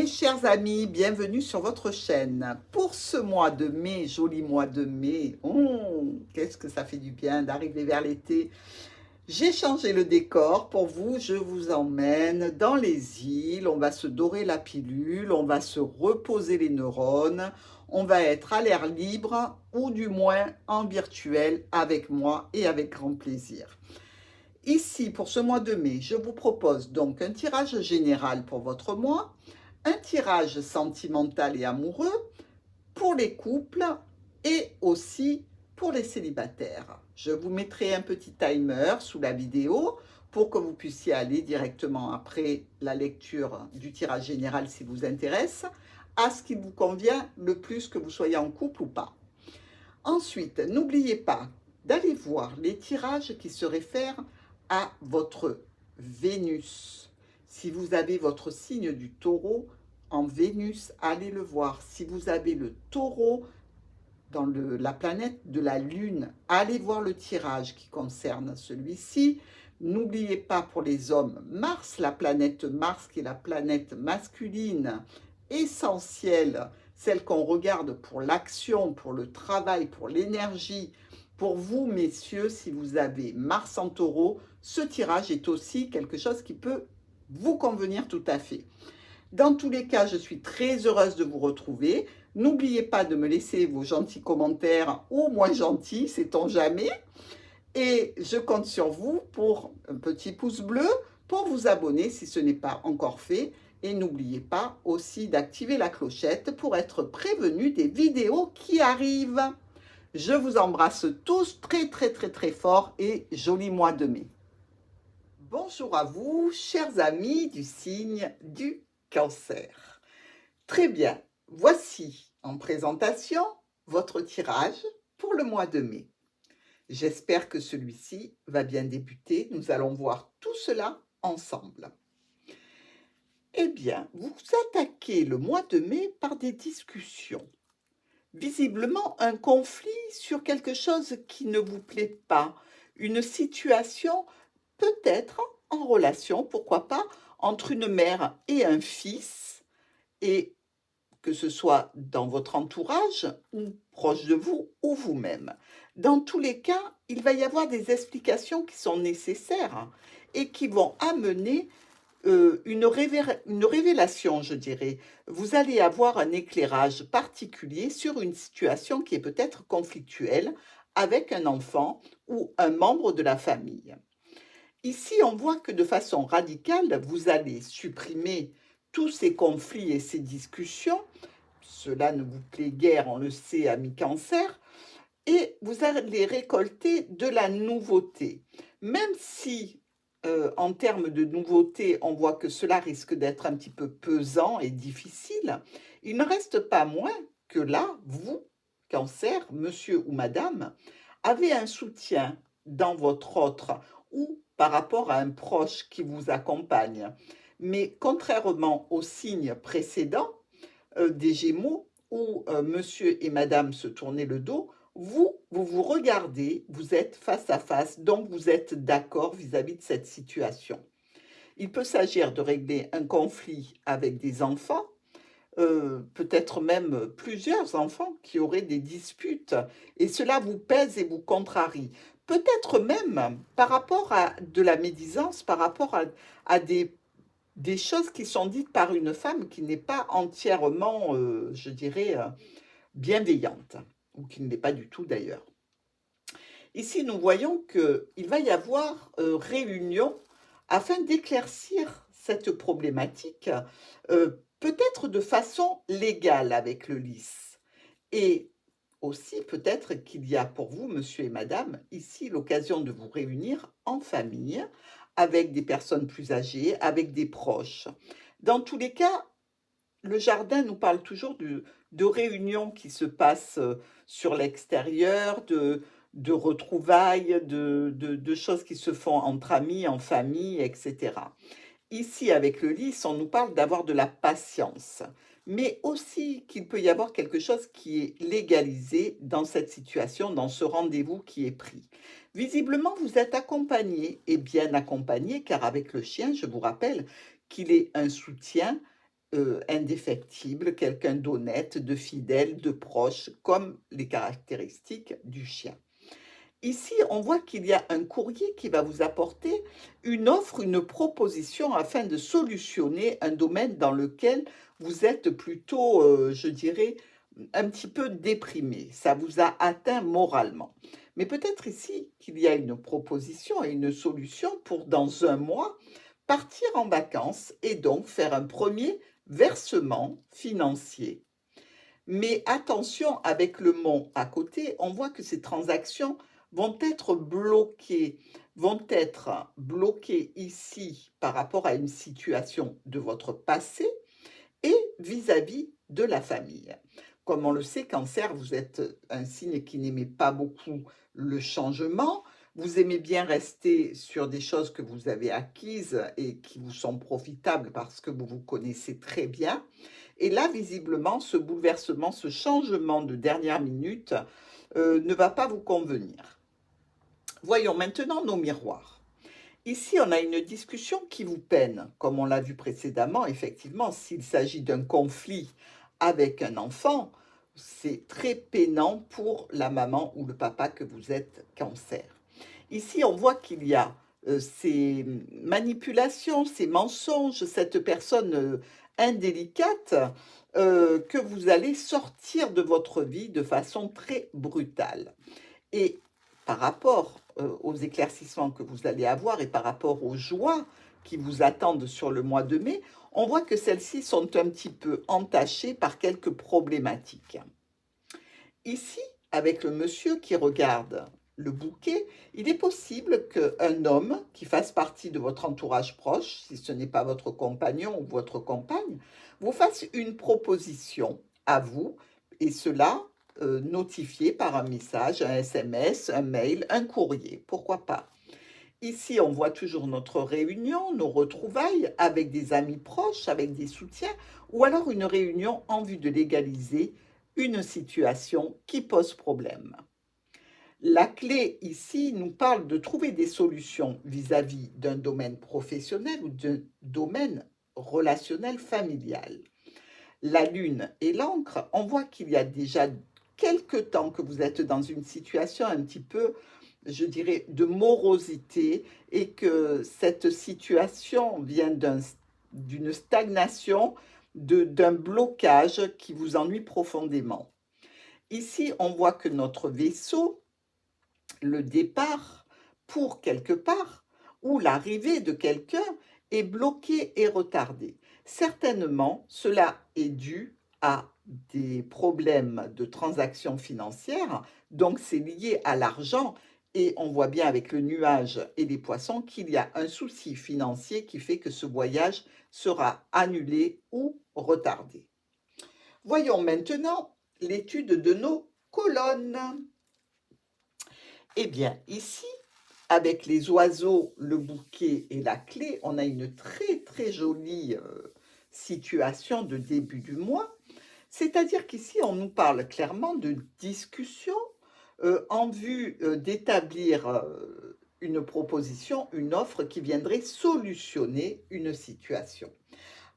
Mes chers amis, bienvenue sur votre chaîne. Pour ce mois de mai, joli mois de mai, qu'est-ce que ça fait du bien d'arriver vers l'été. J'ai changé le décor pour vous, je vous emmène dans les îles, on va se dorer la pilule, on va se reposer les neurones, on va être à l'air libre ou du moins en virtuel avec moi et avec grand plaisir. Ici, pour ce mois de mai, je vous propose donc un tirage général pour votre mois, un tirage sentimental et amoureux pour les couples et aussi pour les célibataires. Je vous mettrai un petit timer sous la vidéo pour que vous puissiez aller directement après la lecture du tirage général si vous intéresse, à ce qui vous convient le plus, que vous soyez en couple ou pas. Ensuite, n'oubliez pas d'aller voir les tirages qui se réfèrent à votre Vénus. Si vous avez votre signe du taureau en Vénus, allez le voir. Si vous avez le taureau dans la planète de la Lune, allez voir le tirage qui concerne celui-ci. N'oubliez pas pour les hommes, Mars, la planète Mars qui est la planète masculine, essentielle, celle qu'on regarde pour l'action, pour le travail, pour l'énergie. Pour vous, messieurs, si vous avez Mars en taureau, ce tirage est aussi quelque chose qui peut vous convenir tout à fait. Dans tous les cas, je suis très heureuse de vous retrouver. N'oubliez pas de me laisser vos gentils commentaires ou moins gentils, sait-on jamais. Et je compte sur vous pour un petit pouce bleu, pour vous abonner si ce n'est pas encore fait. Et n'oubliez pas aussi d'activer la clochette pour être prévenu des vidéos qui arrivent. Je vous embrasse tous très très très très fort et joli mois de mai. Bonjour à vous, chers amis du signe du Cancer. Très bien, voici en présentation votre tirage pour le mois de mai. J'espère que celui-ci va bien débuter. Nous allons voir tout cela ensemble. Eh bien, vous attaquez le mois de mai par des discussions. Visiblement, un conflit sur quelque chose qui ne vous plaît pas. Une situation peut-être en relation, pourquoi pas, entre une mère et un fils, et que ce soit dans votre entourage ou proche de vous ou vous-même. Dans tous les cas, il va y avoir des explications qui sont nécessaires et qui vont amener une révélation, je dirais. Vous allez avoir un éclairage particulier sur une situation qui est peut-être conflictuelle avec un enfant ou un membre de la famille. Ici, on voit que de façon radicale, vous allez supprimer tous ces conflits et ces discussions. Cela ne vous plaît guère, on le sait, ami Cancer, et vous allez récolter de la nouveauté. Même si, en termes de nouveauté, on voit que cela risque d'être un petit peu pesant et difficile, il ne reste pas moins que là, vous, Cancer, monsieur ou madame, avez un soutien dans votre autre ou par rapport à un proche qui vous accompagne. Mais contrairement au signe précédent, des Gémeaux, où monsieur et madame se tournaient le dos, vous vous regardez, vous êtes face à face, donc vous êtes d'accord vis-à-vis de cette situation. Il peut s'agir de régler un conflit avec des enfants, peut-être même plusieurs enfants qui auraient des disputes, et cela vous pèse et vous contrarie. Peut-être même par rapport à de la médisance, par rapport à des choses qui sont dites par une femme qui n'est pas entièrement, je dirais, bienveillante, ou qui ne l'est pas du tout d'ailleurs. Ici, nous voyons qu'il va y avoir réunion afin d'éclaircir cette problématique, peut-être de façon légale avec le lys. Et aussi, peut-être qu'il y a pour vous, monsieur et madame, ici l'occasion de vous réunir en famille, avec des personnes plus âgées, avec des proches. Dans tous les cas, le jardin nous parle toujours de réunions qui se passent sur l'extérieur, de retrouvailles, de choses qui se font entre amis, en famille, etc. Ici, avec le lys, on nous parle d'avoir de la patience, mais aussi qu'il peut y avoir quelque chose qui est légalisé dans cette situation, dans ce rendez-vous qui est pris. Visiblement, vous êtes accompagné, et bien accompagné, car avec le chien, je vous rappelle qu'il est un soutien indéfectible, quelqu'un d'honnête, de fidèle, de proche, comme les caractéristiques du chien. Ici, on voit qu'il y a un courrier qui va vous apporter une offre, une proposition afin de solutionner un domaine dans lequel vous êtes plutôt, je dirais, un petit peu déprimé. Ça vous a atteint moralement. Mais peut-être ici qu'il y a une proposition et une solution pour, dans un mois, partir en vacances et donc faire un premier versement financier. Mais attention, avec le mont à côté, on voit que ces transactions vont être bloquées ici par rapport à une situation de votre passé et vis-à-vis de la famille. Comme on le sait, Cancer, vous êtes un signe qui n'aimait pas beaucoup le changement. Vous aimez bien rester sur des choses que vous avez acquises et qui vous sont profitables parce que vous vous connaissez très bien. Et là, visiblement, ce bouleversement, ce changement de dernière minute ne va pas vous convenir. Voyons maintenant nos miroirs. Ici, on a une discussion qui vous peine, comme on l'a vu précédemment. Effectivement, s'il s'agit d'un conflit avec un enfant, c'est très peinant pour la maman ou le papa que vous êtes, Cancer. Ici, on voit qu'il y a ces manipulations, ces mensonges, cette personne indélicate que vous allez sortir de votre vie de façon très brutale. Et par rapport aux éclaircissements que vous allez avoir et par rapport aux joies qui vous attendent sur le mois de mai, on voit que celles-ci sont un petit peu entachées par quelques problématiques. Ici, avec le monsieur qui regarde le bouquet, il est possible qu'un homme qui fasse partie de votre entourage proche, si ce n'est pas votre compagnon ou votre compagne, vous fasse une proposition à vous, et cela notifié par un message, un SMS, un mail, un courrier, pourquoi pas. Ici, on voit toujours notre réunion, nos retrouvailles avec des amis proches, avec des soutiens, ou alors une réunion en vue de légaliser une situation qui pose problème. La clé ici nous parle de trouver des solutions vis-à-vis d'un domaine professionnel ou d'un domaine relationnel familial. La lune et l'encre, on voit qu'il y a déjà quelque temps que vous êtes dans une situation un petit peu, je dirais, de morosité et que cette situation vient d'une stagnation, d'un blocage qui vous ennuie profondément. Ici, on voit que notre vaisseau, le départ pour quelque part, ou l'arrivée de quelqu'un, est bloqué et retardé. Certainement, cela est dû à des problèmes de transactions financières, donc c'est lié à l'argent, et on voit bien avec le nuage et les poissons qu'il y a un souci financier qui fait que ce voyage sera annulé ou retardé. Voyons maintenant l'étude de nos colonnes. Eh bien, ici, avec les oiseaux, le bouquet et la clé, on a une très très jolie situation de début du mois. C'est-à-dire qu'ici, on nous parle clairement de discussion en vue d'établir une proposition, une offre qui viendrait solutionner une situation.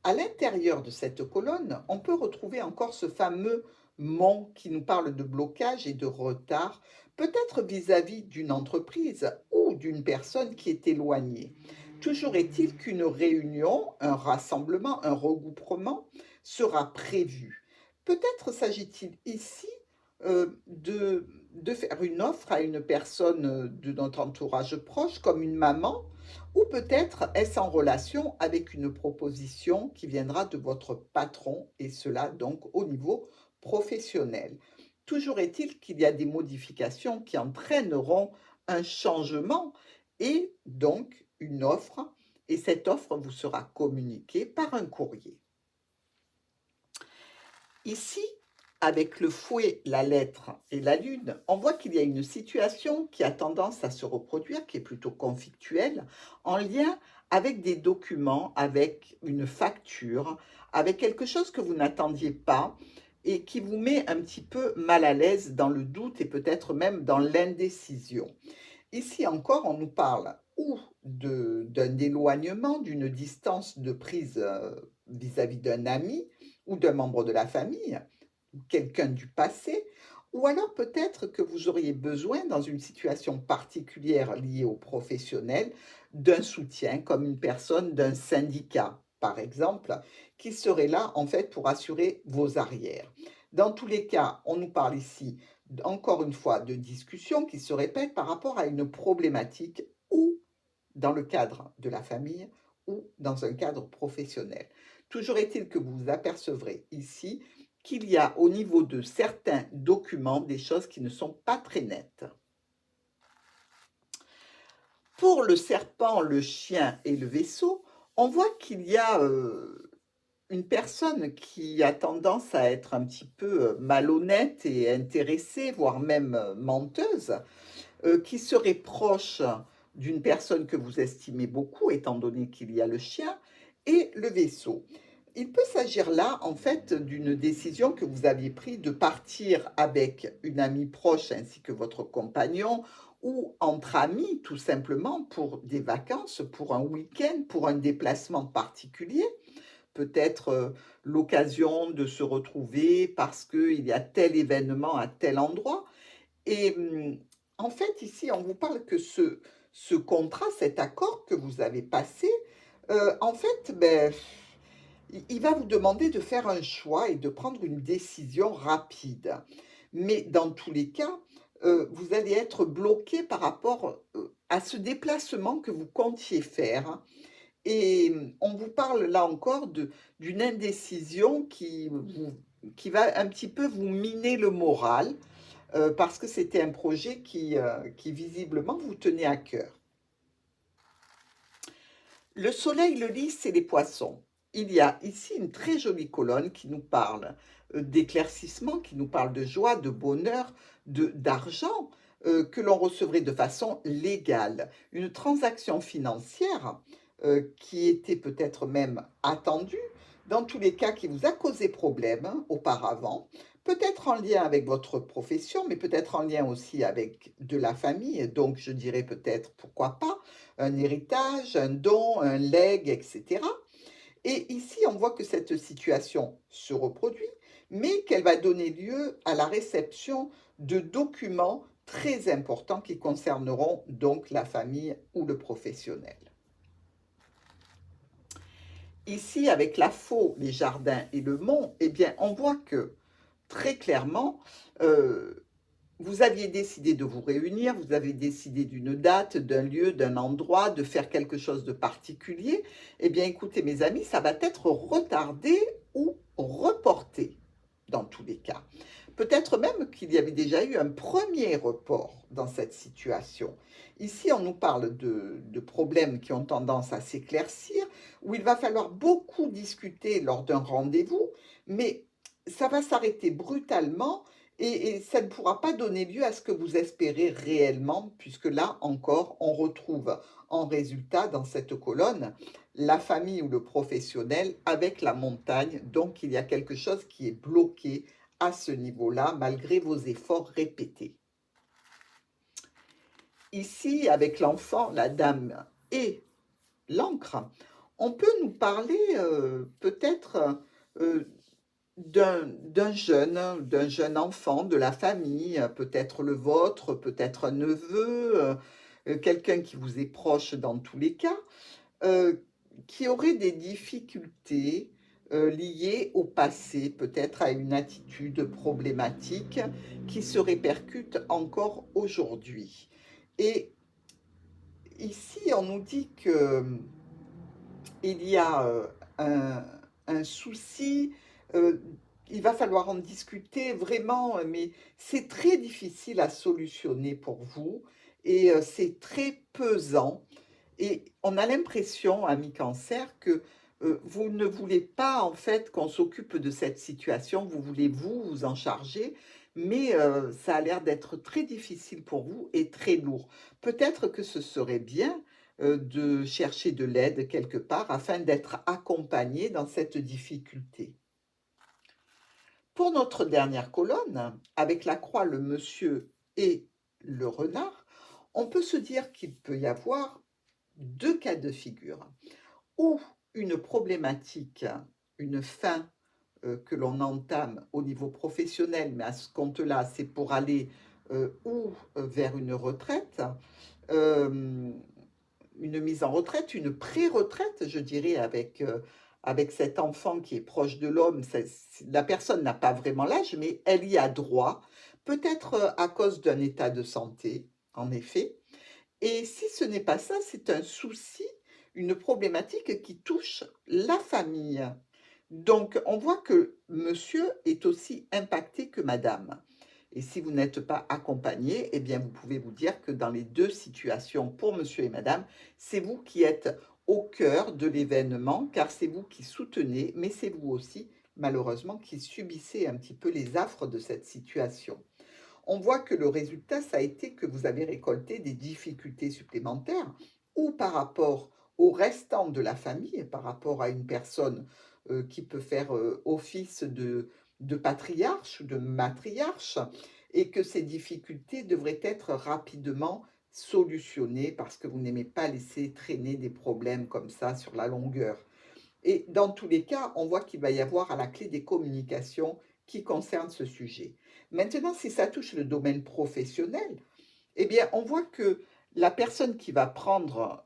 À l'intérieur de cette colonne, on peut retrouver encore ce fameux mont qui nous parle de blocage et de retard, peut-être vis-à-vis d'une entreprise ou d'une personne qui est éloignée. Toujours est-il qu'une réunion, un rassemblement, un regroupement sera prévu. Peut-être s'agit-il ici de faire une offre à une personne de notre entourage proche, comme une maman, ou peut-être est-ce en relation avec une proposition qui viendra de votre patron, et cela donc au niveau professionnel. Toujours est-il qu'il y a des modifications qui entraîneront un changement et donc une offre, et cette offre vous sera communiquée par un courrier. Ici, avec le fouet, la lettre et la lune, on voit qu'il y a une situation qui a tendance à se reproduire, qui est plutôt conflictuelle, en lien avec des documents, avec une facture, avec quelque chose que vous n'attendiez pas et qui vous met un petit peu mal à l'aise dans le doute et peut-être même dans l'indécision. Ici encore, on nous parle ou d'un éloignement, d'une distance de prise vis-à-vis d'un ami ou d'un membre de la famille, ou quelqu'un du passé, ou alors peut-être que vous auriez besoin, dans une situation particulière liée au professionnel, d'un soutien, comme une personne d'un syndicat, par exemple, qui serait là, en fait, pour assurer vos arrières. Dans tous les cas, on nous parle ici, encore une fois, de discussions qui se répètent par rapport à une problématique ou dans le cadre de la famille ou dans un cadre professionnel. Toujours est-il que vous vous apercevrez ici qu'il y a au niveau de certains documents des choses qui ne sont pas très nettes. Pour le serpent, le chien et le vaisseau, on voit qu'il y a une personne qui a tendance à être un petit peu malhonnête et intéressée, voire même menteuse, qui serait proche d'une personne que vous estimez beaucoup, étant donné qu'il y a le chien et le vaisseau. Il peut s'agir là, en fait, d'une décision que vous aviez prise de partir avec une amie proche ainsi que votre compagnon ou entre amis, tout simplement, pour des vacances, pour un week-end, pour un déplacement particulier. Peut-être l'occasion de se retrouver parce qu'il y a tel événement à tel endroit. Et en fait, ici, on vous parle que ce contrat, cet accord que vous avez passé, en fait, il va vous demander de faire un choix et de prendre une décision rapide. Mais dans tous les cas, vous allez être bloqué par rapport, à ce déplacement que vous comptiez faire. Et on vous parle là encore d'une indécision qui va un petit peu vous miner le moral, parce que c'était un projet qui visiblement vous tenait à cœur. Le soleil, le lys et les poissons. Il y a ici une très jolie colonne qui nous parle d'éclaircissement, qui nous parle de joie, de bonheur, d'argent que l'on recevrait de façon légale. Une transaction financière qui était peut-être même attendue, dans tous les cas qui vous a causé problème auparavant, peut-être en lien avec votre profession, mais peut-être en lien aussi avec de la famille. Donc je dirais peut-être, pourquoi pas, un héritage, un don, un legs, etc. Et ici, on voit que cette situation se reproduit, mais qu'elle va donner lieu à la réception de documents très importants qui concerneront donc la famille ou le professionnel. Ici, avec la faux, les jardins et le mont, eh bien, on voit que très clairement, euh, vous aviez décidé de vous réunir, vous avez décidé d'une date, d'un lieu, d'un endroit, de faire quelque chose de particulier. Eh bien, écoutez, mes amis, ça va être retardé ou reporté dans tous les cas. Peut-être même qu'il y avait déjà eu un premier report dans cette situation. Ici, on nous parle de problèmes qui ont tendance à s'éclaircir, où il va falloir beaucoup discuter lors d'un rendez-vous, mais ça va s'arrêter brutalement et ça ne pourra pas donner lieu à ce que vous espérez réellement, puisque là encore, on retrouve en résultat dans cette colonne la famille ou le professionnel avec la montagne. Donc, il y a quelque chose qui est bloqué à ce niveau-là, malgré vos efforts répétés. Ici, avec l'enfant, la dame et l'encre, on peut nous parler peut-être euh, d'un jeune enfant de la famille, peut-être le vôtre, peut-être un neveu, quelqu'un qui vous est proche dans tous les cas, euh, qui aurait des difficultés liées au passé, peut-être à une attitude problématique qui se répercute encore aujourd'hui. Et ici, on nous dit que il y a un souci, euh, il va falloir en discuter vraiment, mais c'est très difficile à solutionner pour vous et c'est très pesant. Et on a l'impression, ami Cancer, que vous ne voulez pas en fait qu'on s'occupe de cette situation, vous voulez vous en charger, mais ça a l'air d'être très difficile pour vous et très lourd. Peut-être que ce serait bien de chercher de l'aide quelque part afin d'être accompagné dans cette difficulté. Pour notre dernière colonne, avec la croix, le monsieur et le renard, on peut se dire qu'il peut y avoir deux cas de figure, ou une problématique une fin que l'on entame au niveau professionnel, mais à ce compte-là, c'est pour aller vers une retraite, euh, une mise en retraite, une pré-retraite, je dirais, avec cet enfant qui est proche de l'homme. La personne n'a pas vraiment l'âge, mais elle y a droit, peut-être à cause d'un état de santé, en effet. Et si ce n'est pas ça, c'est un souci, une problématique qui touche la famille. Donc, on voit que monsieur est aussi impacté que madame. Et si vous n'êtes pas accompagné, eh bien, vous pouvez vous dire que dans les deux situations, pour monsieur et madame, c'est vous qui êtes au cœur de l'événement, car c'est vous qui soutenez, mais c'est vous aussi, malheureusement, qui subissez un petit peu les affres de cette situation. On voit que le résultat, ça a été que vous avez récolté des difficultés supplémentaires, ou par rapport au restant de la famille, par rapport à une personne qui peut faire office de patriarche ou de matriarche, et que ces difficultés devraient être rapidement solutionnées parce que vous n'aimez pas laisser traîner des problèmes comme ça sur la longueur. Et dans tous les cas, on voit qu'il va y avoir à la clé des communications qui concernent ce sujet. Maintenant, si ça touche le domaine professionnel, eh bien, on voit que la personne qui va prendre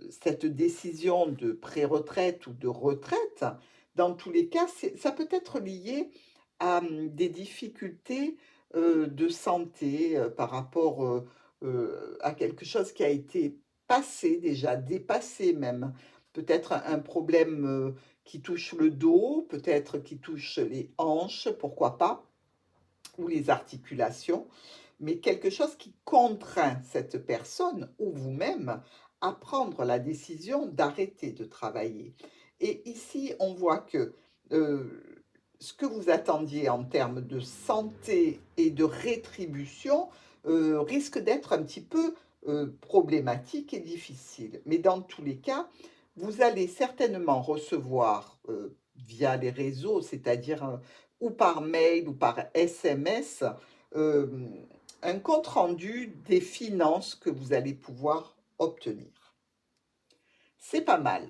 cette décision de pré-retraite ou de retraite, dans tous les cas, ça peut être lié à des difficultés de santé par rapport à quelque chose qui a été passé déjà, dépassé même. Peut-être un problème qui touche le dos, peut-être qui touche les hanches, pourquoi pas, ou les articulations, mais quelque chose qui contraint cette personne ou vous-même à prendre la décision d'arrêter de travailler. Et ici, on voit que ce que vous attendiez en termes de santé et de rétribution risque d'être un petit peu problématique et difficile. Mais dans tous les cas, vous allez certainement recevoir via les réseaux, c'est-à-dire ou par mail ou par SMS, euh, un compte-rendu des finances que vous allez pouvoir obtenir. C'est pas mal.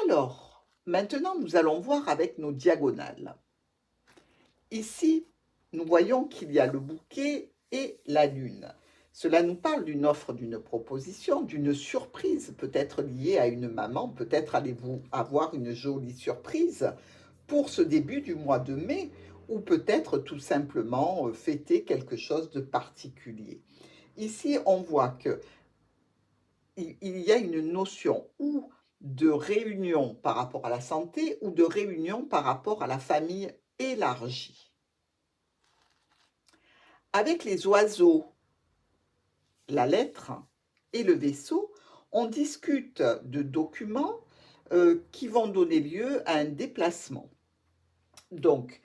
Alors, maintenant, nous allons voir avec nos diagonales. Ici, nous voyons qu'il y a le bouquet et la lune. Cela nous parle d'une offre, d'une proposition, d'une surprise, peut-être liée à une maman, peut-être allez-vous avoir une jolie surprise pour ce début du mois de mai, ou peut-être tout simplement fêter quelque chose de particulier. Ici, on voit que il y a une notion ou de réunion par rapport à la santé ou de réunion par rapport à la famille élargie. Avec les oiseaux, la lettre et le vaisseau, on discute de documents qui vont donner lieu à un déplacement. Donc,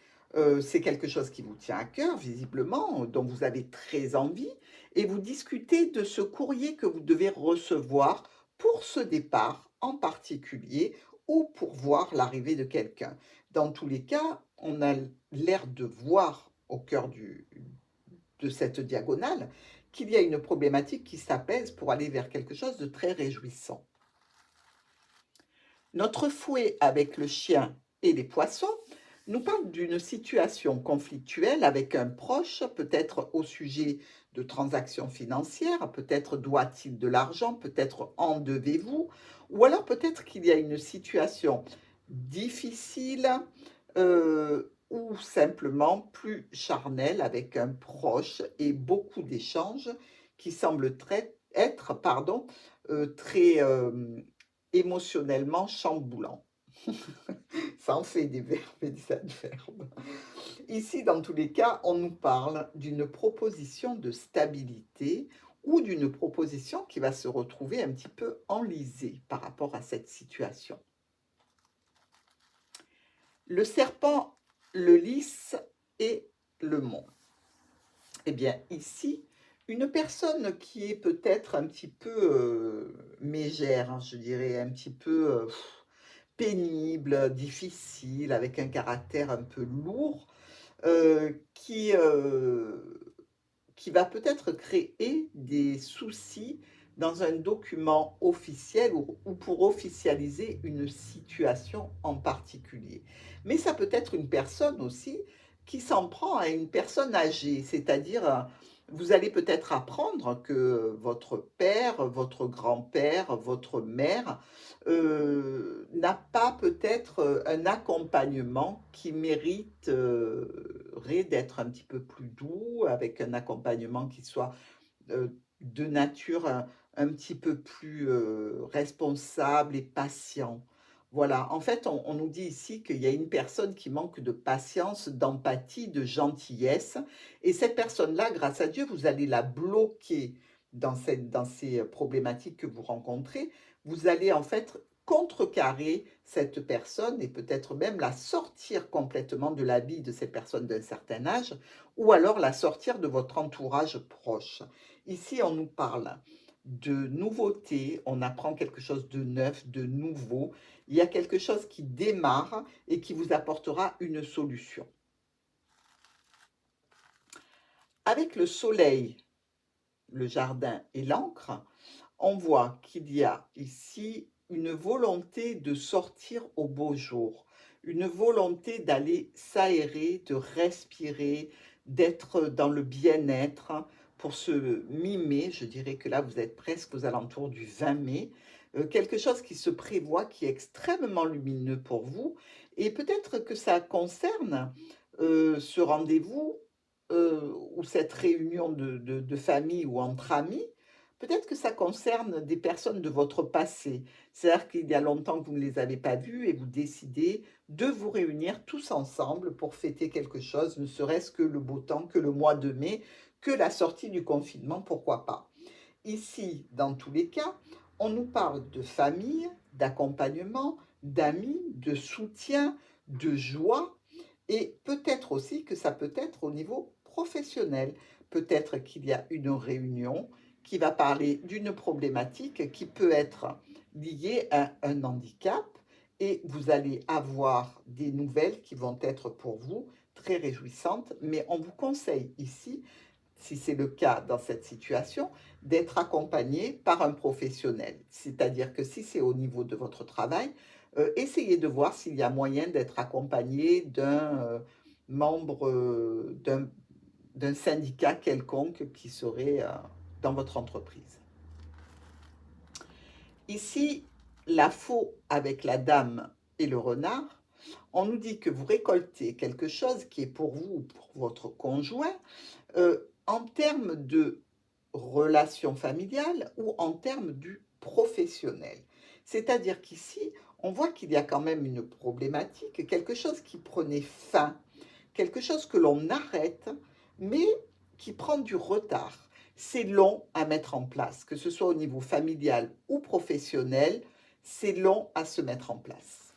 c'est quelque chose qui vous tient à cœur, visiblement, dont vous avez très envie, et vous discutez de ce courrier que vous devez recevoir pour ce départ en particulier ou pour voir l'arrivée de quelqu'un. Dans tous les cas, on a l'air de voir au cœur de cette diagonale qu'il y a une problématique qui s'apaise pour aller vers quelque chose de très réjouissant. Notre fouet avec le chien et les poissons nous parle d'une situation conflictuelle avec un proche, peut-être au sujet de transactions financières, peut-être doit-il de l'argent, peut-être en devez-vous, ou alors peut-être qu'il y a une situation difficile ou simplement plus charnelle avec un proche et beaucoup d'échanges qui semblent être très émotionnellement chamboulant. Ça en fait des verbes et des adverbes. Ici, dans tous les cas, on nous parle d'une proposition de stabilité ou d'une proposition qui va se retrouver un petit peu enlisée par rapport à cette situation. Le serpent, le lys et le mont. Eh bien, ici, une personne qui est peut-être un petit peu mégère, hein, je dirais, un petit peu pénible, difficile, avec un caractère un peu lourd, qui va peut-être créer des soucis dans un document officiel ou pour officialiser une situation en particulier. Mais ça peut être une personne aussi qui s'en prend à une personne âgée, c'est-à-dire vous allez peut-être apprendre que votre père, votre grand-père, votre mère n'a pas peut-être un accompagnement qui mériterait d'être un petit peu plus doux, avec un accompagnement qui soit de nature un petit peu plus responsable et patient. Voilà, en fait, on nous dit ici qu'il y a une personne qui manque de patience, d'empathie, de gentillesse. Et cette personne-là, grâce à Dieu, vous allez la bloquer dans ces problématiques que vous rencontrez. Vous allez en fait contrecarrer cette personne et peut-être même la sortir complètement de la vie de cette personne d'un certain âge ou alors la sortir de votre entourage proche. Ici, on nous parle de nouveauté, on apprend quelque chose de neuf, de nouveau. Il y a quelque chose qui démarre et qui vous apportera une solution. Avec le soleil, le jardin et l'encre, on voit qu'il y a ici une volonté de sortir au beau jour, une volonté d'aller s'aérer, de respirer, d'être dans le bien-être. Pour ce mi-mai, je dirais que là, vous êtes presque aux alentours du 20 mai, quelque chose qui se prévoit, qui est extrêmement lumineux pour vous, et peut-être que ça concerne ce rendez-vous ou cette réunion de famille ou entre amis. Peut-être que ça concerne des personnes de votre passé. C'est-à-dire qu'il y a longtemps que vous ne les avez pas vues et vous décidez de vous réunir tous ensemble pour fêter quelque chose, ne serait-ce que le beau temps, que le mois de mai, que la sortie du confinement, pourquoi pas. Ici, dans tous les cas, on nous parle de famille, d'accompagnement, d'amis, de soutien, de joie, et peut-être aussi que ça peut être au niveau professionnel. Peut-être qu'il y a une réunion qui va parler d'une problématique qui peut être liée à un handicap et vous allez avoir des nouvelles qui vont être pour vous très réjouissantes, mais on vous conseille ici, si c'est le cas dans cette situation, d'être accompagné par un professionnel. C'est-à-dire que si c'est au niveau de votre travail, essayez de voir s'il y a moyen d'être accompagné d'un membre d'un syndicat quelconque qui serait dans votre entreprise. Ici, la faux avec la dame et le renard, on nous dit que vous récoltez quelque chose qui est pour vous ou pour votre conjoint en termes de relation familiale ou en termes du professionnel. C'est-à-dire qu'ici, on voit qu'il y a quand même une problématique, quelque chose qui prenait fin, quelque chose que l'on arrête, mais qui prend du retard. C'est long à mettre en place, que ce soit au niveau familial ou professionnel, c'est long à se mettre en place.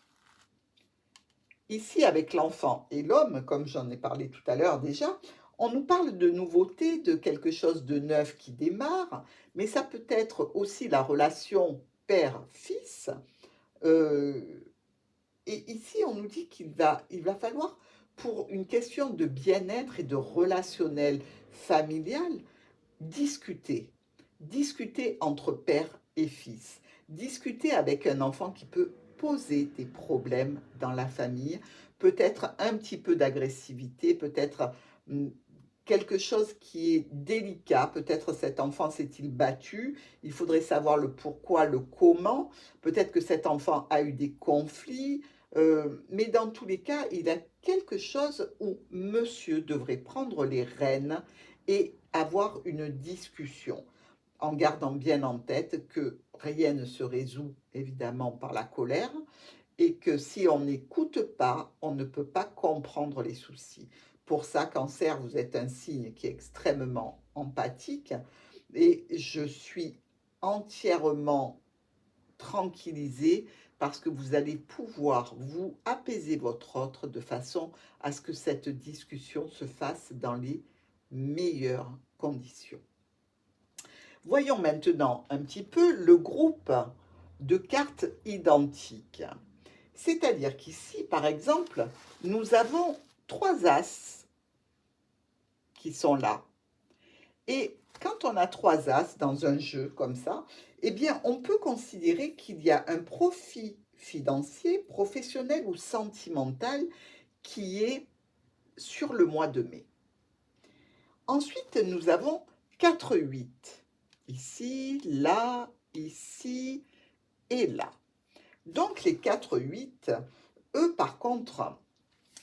Ici, avec l'enfant et l'homme, comme j'en ai parlé tout à l'heure déjà, on nous parle de nouveauté, de quelque chose de neuf qui démarre, mais ça peut être aussi la relation père-fils. Et ici, on nous dit il va falloir, pour une question de bien-être et de relationnel familial, discuter. Discuter entre père et fils. Discuter avec un enfant qui peut poser des problèmes dans la famille, peut-être un petit peu d'agressivité, peut-être quelque chose qui est délicat, peut-être cet enfant s'est-il battu, il faudrait savoir le pourquoi, le comment, peut-être que cet enfant a eu des conflits, mais dans tous les cas, il y a quelque chose où monsieur devrait prendre les rênes et avoir une discussion, en gardant bien en tête que rien ne se résout évidemment par la colère, et que si on n'écoute pas, on ne peut pas comprendre les soucis. Pour ça, Cancer, vous êtes un signe qui est extrêmement empathique et je suis entièrement tranquillisée parce que vous allez pouvoir vous apaiser votre autre de façon à ce que cette discussion se fasse dans les meilleures conditions. Voyons maintenant un petit peu le groupe de cartes identiques. C'est-à-dire qu'ici, par exemple, nous avons 3 as qui sont là. Et quand on a 3 as dans un jeu comme ça, eh bien, on peut considérer qu'il y a un profit financier, professionnel ou sentimental qui est sur le mois de mai. Ensuite, nous avons 4-8. Ici, là, ici et là. Donc, les 4-8, eux, par contre,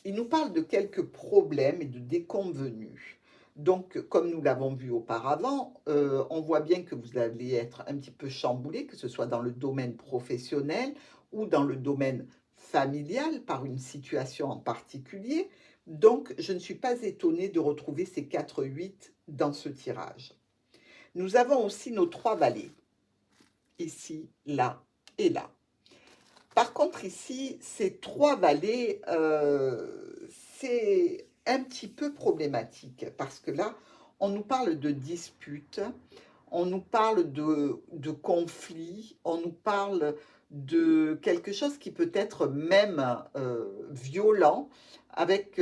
ils nous parlent de quelques problèmes et de déconvenus. Donc, comme nous l'avons vu auparavant, on voit bien que vous allez être un petit peu chamboulé, que ce soit dans le domaine professionnel ou dans le domaine familial, par une situation en particulier. Donc, je ne suis pas étonnée de retrouver ces 4-8 dans ce tirage. Nous avons aussi nos 3 valets, ici, là et là. Par contre, ici, ces 3 valets, c'est un petit peu problématique parce que là, on nous parle de disputes, on nous parle de conflits, on nous parle de quelque chose qui peut être même violent, avec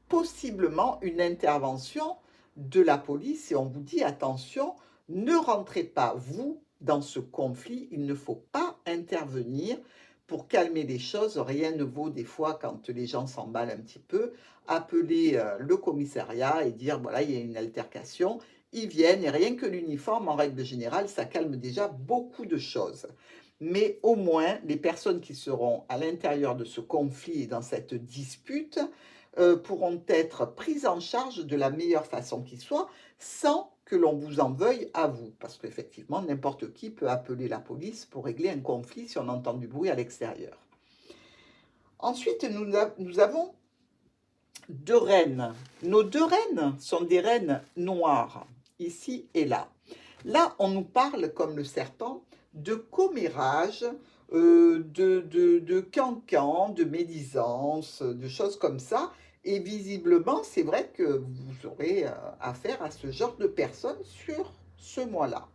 possiblement une intervention de la police. Et on vous dit, attention, ne rentrez pas, vous, dans ce conflit. Il ne faut pas intervenir pour calmer les choses. Rien ne vaut des fois, quand les gens s'emballent un petit peu, appeler le commissariat et dire, voilà, il y a une altercation. Ils viennent et rien que l'uniforme, en règle générale, ça calme déjà beaucoup de choses. Mais au moins, les personnes qui seront à l'intérieur de ce conflit et dans cette dispute pourront être prises en charge de la meilleure façon qui soit, sans que l'on vous en veuille à vous. Parce qu'effectivement, n'importe qui peut appeler la police pour régler un conflit si on entend du bruit à l'extérieur. Ensuite, nous avons 2 reines. Nos 2 reines sont des reines noires, ici et là. Là, on nous parle, comme le serpent, de commérage, de cancan, de médisance, de choses comme ça. Et visiblement, c'est vrai que vous aurez affaire à ce genre de personnes sur ce mois-là.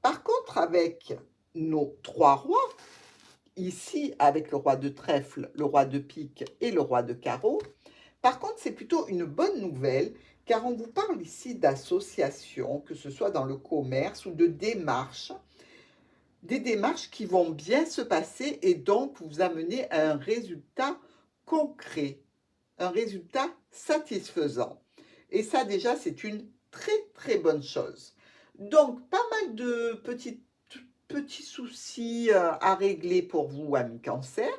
Par contre, avec nos 3 rois, ici avec le roi de trèfle, le roi de pique et le roi de carreau, par contre, c'est plutôt une bonne nouvelle, car on vous parle ici d'associations, que ce soit dans le commerce ou de démarches, des démarches qui vont bien se passer et donc vous amener à un résultat concret, un résultat satisfaisant. Et ça, déjà, c'est une très, très bonne chose. Donc, pas mal de petits soucis à régler pour vous, amis Cancer.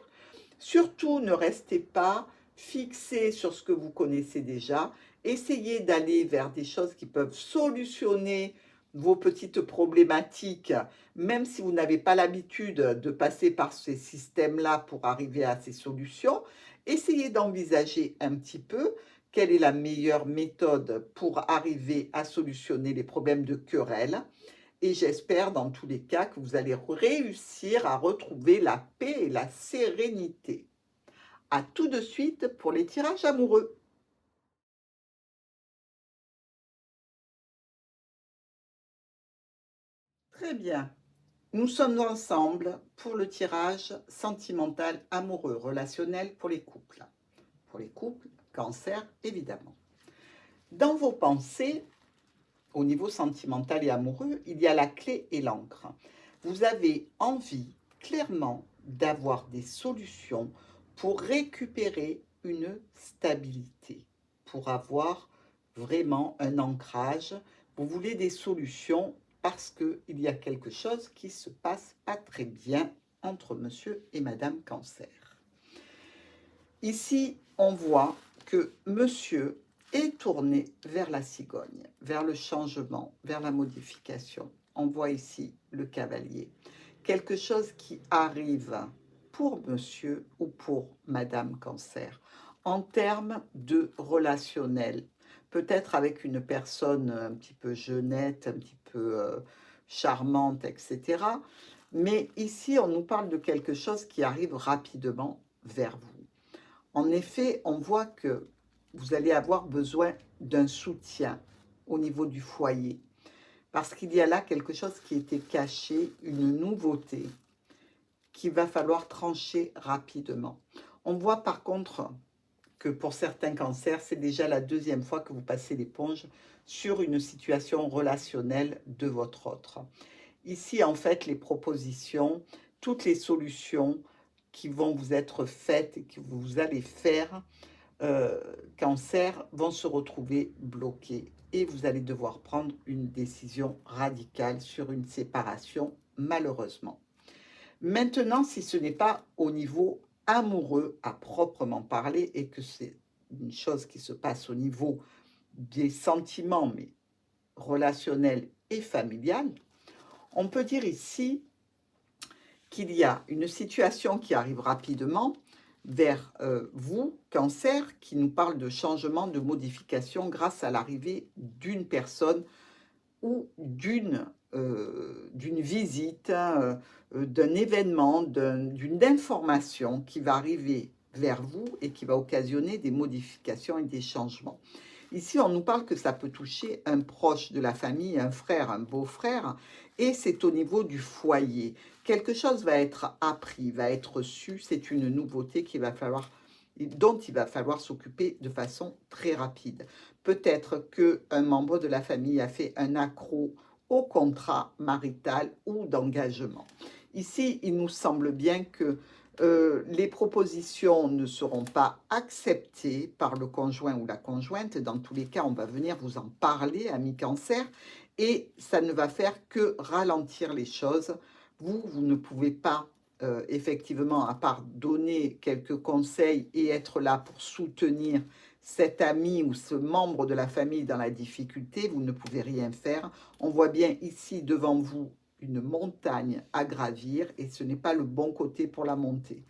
Surtout, ne restez pas fixés sur ce que vous connaissez déjà. Essayez d'aller vers des choses qui peuvent solutionner vos petites problématiques, même si vous n'avez pas l'habitude de passer par ces systèmes-là pour arriver à ces solutions. Essayez d'envisager un petit peu quelle est la meilleure méthode pour arriver à solutionner les problèmes de querelle. Et j'espère dans tous les cas que vous allez réussir à retrouver la paix et la sérénité. À tout de suite pour les tirages amoureux. Très bien. Nous sommes ensemble pour le tirage sentimental, amoureux, relationnel pour les couples. Pour les couples, Cancer, évidemment. Dans vos pensées, au niveau sentimental et amoureux, il y a la clé et l'encre. Vous avez envie, clairement, d'avoir des solutions pour récupérer une stabilité, pour avoir vraiment un ancrage. Vous voulez des solutions parce qu'il y a quelque chose qui ne se passe pas très bien entre monsieur et madame Cancer. Ici, on voit que monsieur est tourné vers la cigogne, vers le changement, vers la modification. On voit ici le cavalier. Quelque chose qui arrive pour monsieur ou pour madame Cancer en termes de relationnel. Peut-être avec une personne un petit peu jeunette, un petit peu charmante, etc. Mais ici, on nous parle de quelque chose qui arrive rapidement vers vous. En effet, on voit que vous allez avoir besoin d'un soutien au niveau du foyer. Parce qu'il y a là quelque chose qui était caché, une nouveauté, qu'il va falloir trancher rapidement. On voit par contre que pour certains cancers, c'est déjà la deuxième fois que vous passez l'éponge sur une situation relationnelle de votre autre. Ici, en fait, les propositions, toutes les solutions qui vont vous être faites et que vous allez faire, cancer, vont se retrouver bloquées et vous allez devoir prendre une décision radicale sur une séparation, malheureusement. Maintenant, si ce n'est pas au niveau amoureux à proprement parler et que c'est une chose qui se passe au niveau des sentiments, mais relationnel et familial, on peut dire ici qu'il y a une situation qui arrive rapidement vers vous, cancer, qui nous parle de changement, de modification grâce à l'arrivée d'une personne ou d'une visite, d'un événement, d'une information qui va arriver vers vous et qui va occasionner des modifications et des changements. Ici, on nous parle que ça peut toucher un proche de la famille, un frère, un beau-frère, et c'est au niveau du foyer. Quelque chose va être appris, va être su, c'est une nouveauté dont il va falloir s'occuper de façon très rapide. Peut-être qu'un membre de la famille a fait un accroc au contrat marital ou d'engagement. Ici, il nous semble bien que les propositions ne seront pas acceptées par le conjoint ou la conjointe. Dans tous les cas, on va venir vous en parler, amis cancer, et ça ne va faire que ralentir les choses. Vous ne pouvez pas, effectivement, à part donner quelques conseils et être là pour soutenir cet ami ou ce membre de la famille dans la difficulté, vous ne pouvez rien faire. On voit bien ici devant vous une montagne à gravir et ce n'est pas le bon côté pour la monter.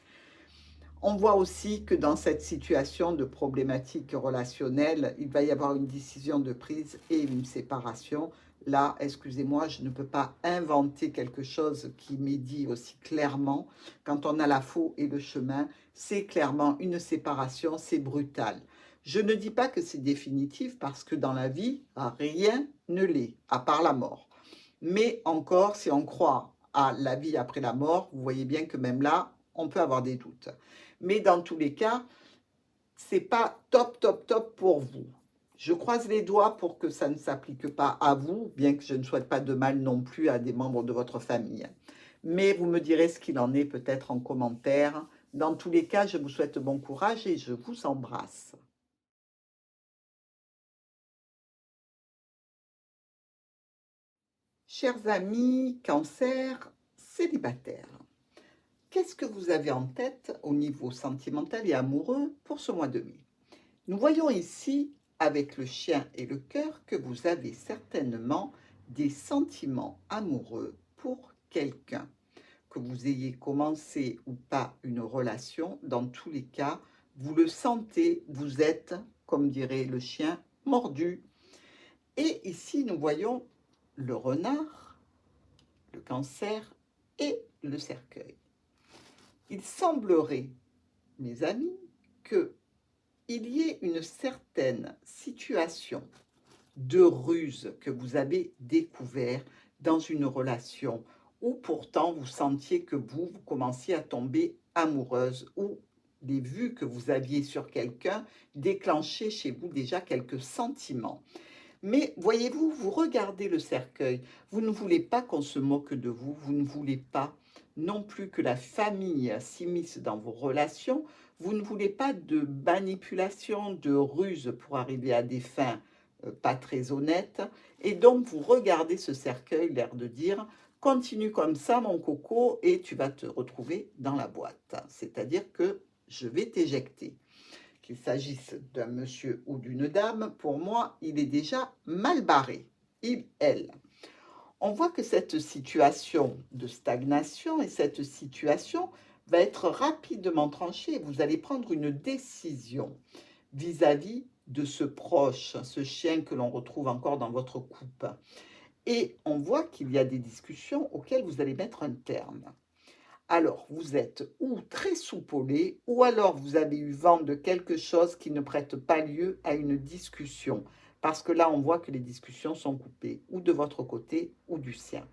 On voit aussi que dans cette situation de problématique relationnelle, il va y avoir une décision de prise et une séparation. Là, excusez-moi, je ne peux pas inventer quelque chose qui m'est dit aussi clairement. Quand on a la faux et le chemin, c'est clairement une séparation, c'est brutal. Je ne dis pas que c'est définitif parce que dans la vie, rien ne l'est, à part la mort. Mais encore, si on croit à la vie après la mort, vous voyez bien que même là, on peut avoir des doutes. Mais dans tous les cas, c'est pas top, top, top pour vous. Je croise les doigts pour que ça ne s'applique pas à vous, bien que je ne souhaite pas de mal non plus à des membres de votre famille. Mais vous me direz ce qu'il en est peut-être en commentaire. Dans tous les cas, je vous souhaite bon courage et je vous embrasse. Chers amis, cancer, célibataires, qu'est-ce que vous avez en tête au niveau sentimental et amoureux pour ce mois de mai? Nous voyons ici, avec le chien et le cœur, que vous avez certainement des sentiments amoureux pour quelqu'un. Que vous ayez commencé ou pas une relation, dans tous les cas, vous le sentez, vous êtes, comme dirait le chien, mordu. Et ici, nous voyons le renard, le cancer et le cercueil. Il semblerait, mes amis, qu'il y ait une certaine situation de ruse que vous avez découvert dans une relation où pourtant vous sentiez que vous commenciez à tomber amoureuse, ou les vues que vous aviez sur quelqu'un déclenchaient chez vous déjà quelques sentiments. Mais voyez-vous, vous regardez le cercueil, vous ne voulez pas qu'on se moque de vous, vous ne voulez pas non plus que la famille s'immisce dans vos relations, vous ne voulez pas de manipulation, de ruse pour arriver à des fins pas très honnêtes, et donc vous regardez ce cercueil, l'air de dire « continue comme ça mon coco et tu vas te retrouver dans la boîte », c'est-à-dire que je vais t'éjecter. Qu'il s'agisse d'un monsieur ou d'une dame, pour moi, il est déjà mal barré. Elle. On voit que cette situation de stagnation et cette situation va être rapidement tranchée. Vous allez prendre une décision vis-à-vis de ce proche, ce chien que l'on retrouve encore dans votre couple. Et on voit qu'il y a des discussions auxquelles vous allez mettre un terme. Alors, vous êtes ou très soupolé, ou alors vous avez eu vent de quelque chose qui ne prête pas lieu à une discussion. Parce que là, on voit que les discussions sont coupées, ou de votre côté, ou du sien.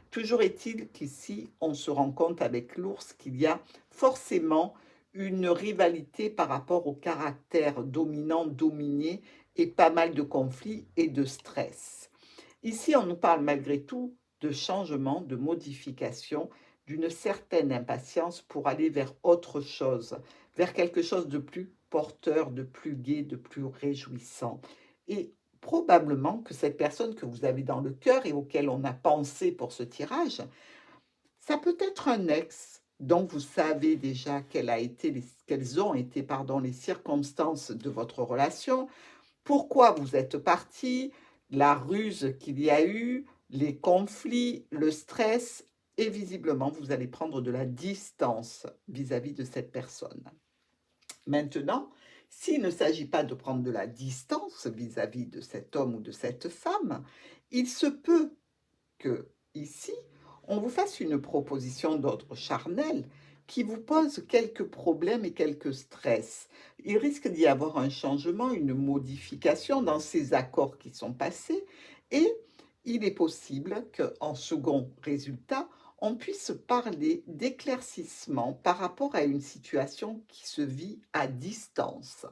Toujours est-il qu'ici, on se rend compte avec l'ours qu'il y a forcément une rivalité par rapport au caractère dominant-dominé et pas mal de conflits et de stress. Ici, on nous parle malgré tout de changement, de modification, d'une certaine impatience pour aller vers autre chose, vers quelque chose de plus porteur, de plus gai, de plus réjouissant. Et probablement que cette personne que vous avez dans le cœur et auquel on a pensé pour ce tirage, ça peut être un ex dont vous savez déjà quelles ont été les circonstances de votre relation, pourquoi vous êtes partis, la ruse qu'il y a eu, les conflits, le stress, et visiblement, vous allez prendre de la distance vis-à-vis de cette personne. Maintenant, s'il ne s'agit pas de prendre de la distance vis-à-vis de cet homme ou de cette femme, il se peut que, ici, on vous fasse une proposition d'ordre charnel qui vous pose quelques problèmes et quelques stress. Il risque d'y avoir un changement, une modification dans ces accords qui sont passés et il est possible qu'en second résultat, on puisse parler d'éclaircissement par rapport à une situation qui se vit à distance.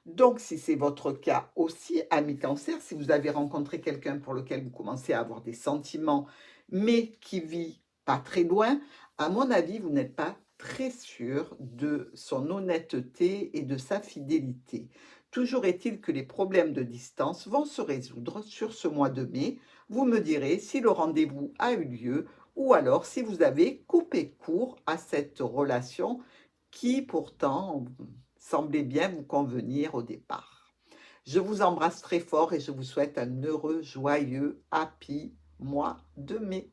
Donc, si c'est votre cas aussi, ami Cancer, si vous avez rencontré quelqu'un pour lequel vous commencez à avoir des sentiments, mais qui vit pas très loin, à mon avis, vous n'êtes pas très sûr de son honnêteté et de sa fidélité. Toujours est-il que les problèmes de distance vont se résoudre sur ce mois de mai. Vous me direz si le rendez-vous a eu lieu ou alors si vous avez coupé court à cette relation qui pourtant semblait bien vous convenir au départ. Je vous embrasse très fort et je vous souhaite un heureux, joyeux, happy mois de mai.